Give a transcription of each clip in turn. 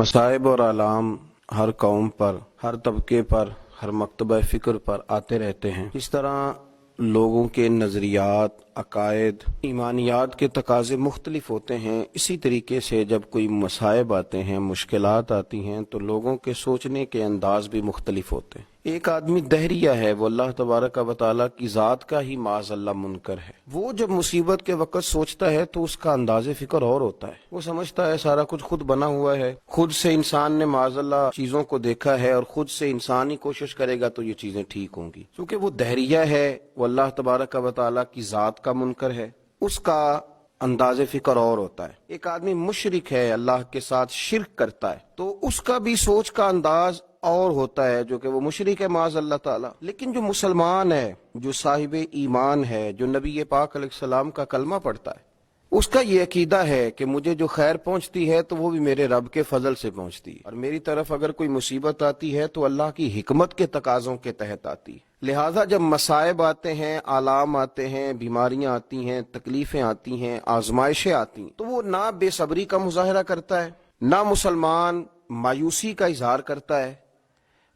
मसाइब और आलाम हर कौम पर, हर तबके पर, हर मकतबा फ़िक्र पर आते रहते हैं। इस तरह लोगों के नज़रियात, अकायद, ईमानियात के तकाज़े मुख्तलिफ होते हैं। इसी तरीके से जब कोई मसाइब आते हैं, मुश्किलात आती हैं, तो लोगों के सोचने के अंदाज भी मुख्तलिफ होते हैं। एक आदमी दहरिया है, वो अल्लाह तबारक व तआला की ज़ात का ही माज़अल्लाह मुनकर है। वो जब मुसीबत के वक़्त सोचता है तो उसका अंदाज़े फ़िक्र और होता है। वो समझता है सारा कुछ खुद बना हुआ है, खुद से इंसान ने माज़अल्लाह चीज़ों को देखा है और खुद से इंसान ही कोशिश करेगा तो ये चीज़ें ठीक होंगी। क्योंकि वो दहरिया है, वो अल्लाह तबारक व तआला की ज़ात का मुनकर है, उसका अंदाज़े फ़िक्र और होता है। एक आदमी मुशरिक है, अल्लाह के साथ शिर्क करता है, तो उसका भी सोच का अंदाज और होता है, जो कि वो मुशरिक है माज़ अल्लाह ताला। लेकिन जो मुसलमान है, जो साहिब ईमान है, जो नबी पाक अलैहिस्सलाम का कलमा पढ़ता है, उसका ये अकीदा है कि मुझे जो खैर पहुंचती है तो वो भी मेरे रब के फजल से पहुंचती है, और मेरी तरफ अगर कोई मुसीबत आती है तो अल्लाह की हिकमत के तकाज़ों के तहत आती है। लिहाजा जब मसाइब आते हैं, आलाम आते हैं, बीमारियां आती हैं, तकलीफें आती हैं, आजमाइशें आती हैं, तो वो ना बेसब्री का मुजाहरा करता है, ना मुसलमान मायूसी का इजहार करता है,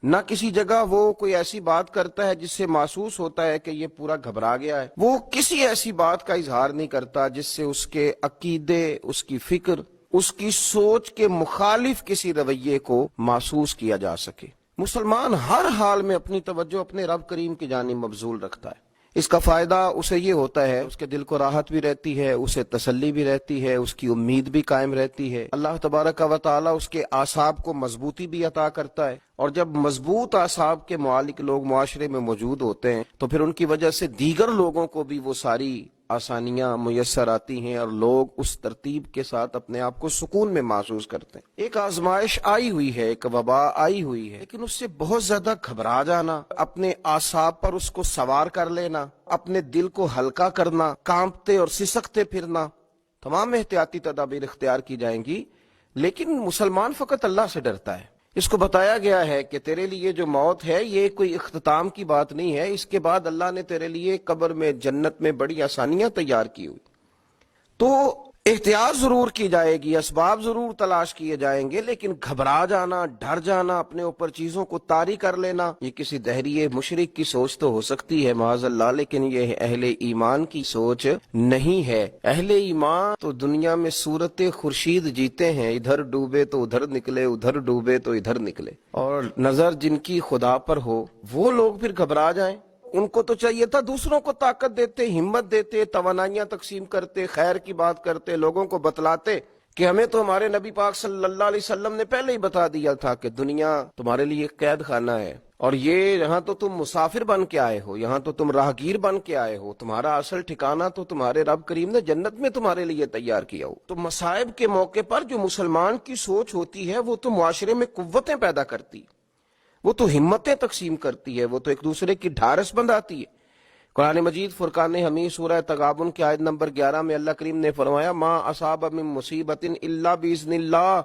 ना किसी जगह वो कोई ऐसी बात करता है जिससे महसूस होता है कि ये पूरा घबरा गया है। वो किसी ऐसी बात का इजहार नहीं करता जिससे उसके अकीदे, उसकी फिक्र, उसकी सोच के मुखालिफ किसी रवैये को महसूस किया जा सके। मुसलमान हर हाल में अपनी तवज्जो अपने रब करीम की जानिब मबजूल रखता है। इसका फायदा उसे ये होता है, उसके दिल को राहत भी रहती है, उसे तसल्ली भी रहती है, उसकी उम्मीद भी कायम रहती है। अल्लाह तबारक व तआला उसके आसाब को मजबूती भी अता करता है, और जब मजबूत आसाब के मालिक लोग मुआशरे में मौजूद होते हैं तो फिर उनकी वजह से दीगर लोगों को भी वो सारी आसानियां मुयस्सर आती हैं और लोग उस तरतीब के साथ अपने आप को सुकून में महसूस करते हैं। एक आजमाइश आई हुई है, एक वबा आई हुई है, लेकिन उससे बहुत ज्यादा घबरा जाना, अपने आसाब पर उसको सवार कर लेना, अपने दिल को हल्का करना, कांपते और सिसकते फिरना, तमाम एहतियाती तदाबीर इख्तियार की जाएंगी। लेकिन मुसलमान फकत अल्लाह से डरता है। इसको बताया गया है कि तेरे लिए जो मौत है ये कोई इख्तिताम की बात नहीं है, इसके बाद अल्लाह ने तेरे लिए कब्र में, जन्नत में बड़ी आसानियां तैयार की हुई। तो एहतियात जरूर की जाएगी, असबाब जरूर तलाश किए जाएंगे, लेकिन घबरा जाना, डर जाना, अपने ऊपर चीजों को तारी कर लेना, ये किसी दहरिये मुशरिक की सोच तो हो सकती है माज़अल्लाह, लेकिन ये अहले ईमान की सोच नहीं है। अहले ईमान तो दुनिया में सूरत खुर्शीद जीते हैं, इधर डूबे तो उधर निकले, उधर डूबे तो इधर निकले। और नजर जिनकी खुदा पर हो वो लोग फिर घबरा जाएं। उनको तो चाहिए था दूसरों को ताकत देते, हिम्मत देते, तवानाइयां तकसीम करते, खैर की बात करते, लोगों को बतलाते कि हमें तो हमारे नबी पाक सल्लल्लाहु अलैहि वसल्लम ने पहले ही बता दिया था कि दुनिया तुम्हारे लिए कैद खाना है, और ये यहाँ तो तुम मुसाफिर बन के आए हो, यहाँ तो तुम राहगीर बन के आए हो, तुम्हारा असल ठिकाना तो तुम्हारे रब करीम ने जन्नत में तुम्हारे लिए तैयार किया हो। तो मसाइब के मौके पर जो मुसलमान की सोच होती है वो तो मुआशरे में कुव्वतें पैदा करती, वो तो हिम्मतें तकसीम करती है, वो तो एक दूसरे की ढारस बंधाती है। कुरान मजीद फुरकान हमीद सूरह तगाबुन की आयत नंबर 11 में अल्लाह करीम ने फरमाया, मा असाब मिन मुसीबतिन इल्ला बिइज़्निल्लाह,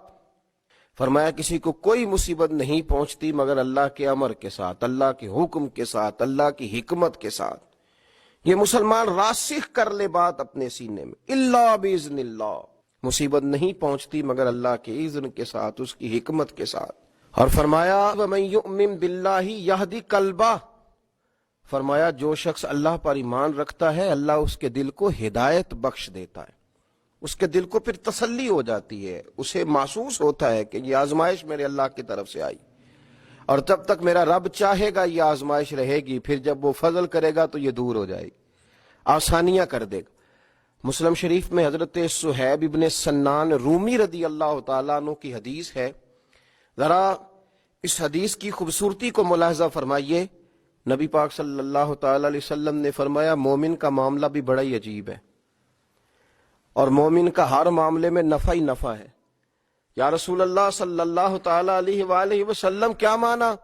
फरमाया किसी को कोई मुसीबत नहीं पहुंचती मगर अल्लाह के अमर के साथ, अल्लाह के हुक्म के साथ, अल्लाह की हिकमत के साथ। ये मुसलमान रासिख कर ले बात अपने सीने में, इल्ला बिइज़्निल्लाह, मुसीबत नहीं पहुंचती मगर अल्लाह के इज़्न के साथ, उसकी हिकमत के साथ। और फरमाया वमन युमिन बिल्लाहि यहदी कल्बा, फरमाया जो शख्स अल्लाह पर ईमान रखता है अल्लाह उसके दिल को हिदायत बख्श देता है, उसके दिल को फिर तसल्ली हो जाती है, उसे महसूस होता है कि ये आजमाइश मेरे अल्लाह की तरफ से आई, और जब तक मेरा रब चाहेगा ये आजमाइश रहेगी, फिर जब वो फजल करेगा तो ये दूर हो जाएगी, आसानियां कर देगा। मुस्लिम शरीफ में हजरत सुहैब इब्ने सन्नान रूमी रदी अल्लाह तआला अन्हु की हदीस है। जरा इस हदीस की खूबसूरती को मुलाहजा फरमाइए। नबी पाक सल्लल्लाहु तआला अलैहि वसल्लम ने फरमाया, मोमिन का मामला भी बड़ा ही अजीब है, और मोमिन का हर मामले में नफा ही नफा है। या रसूल अल्लाह सल्लल्लाहु तआला अलैहि वसल्लम क्या माना?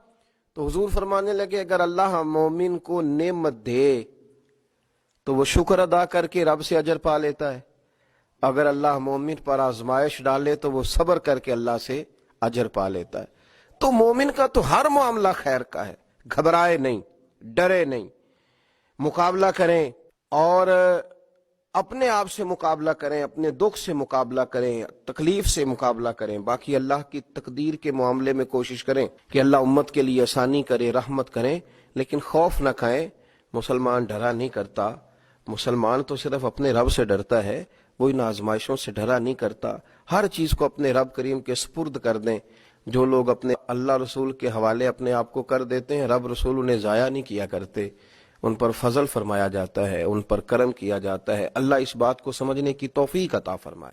तो हुजूर फरमाने लगे, अगर अल्लाह मोमिन को नेमत दे तो वो शुक्र अदा करके रब से अजर पा लेता है, अगर अल्लाह मोमिन पर आजमाइश डाले तो वो सब्र करके अल्लाह से अजर पा लेता है। तो मोमिन का तो हर मामला खैर का है, घबराए नहीं, डरे नहीं, मुकाबला करें और اپنے آپ سے مقابلہ کریں، اپنے دکھ سے مقابلہ کریں، تکلیف سے مقابلہ کریں، باقی اللہ کی تقدیر کے معاملے میں کوشش کریں کہ اللہ امت کے لیے آسانی کرے، رحمت کریں، لیکن خوف نہ کھائیں۔ مسلمان ڈرا نہیں کرتا، مسلمان تو صرف اپنے رب سے ڈرتا ہے، وہ ان آزمائشوں سے ڈرا نہیں کرتا۔ ہر چیز کو اپنے رب کریم کے سپرد کر دیں۔ جو لوگ اپنے اللہ رسول کے حوالے اپنے آپ کو کر دیتے ہیں، رب رسول انہیں ضائع نہیں کیا کرتے، ان پر فضل فرمایا جاتا ہے، ان پر کرم کیا جاتا ہے۔ اللہ اس بات کو سمجھنے کی توفیق عطا فرمائے۔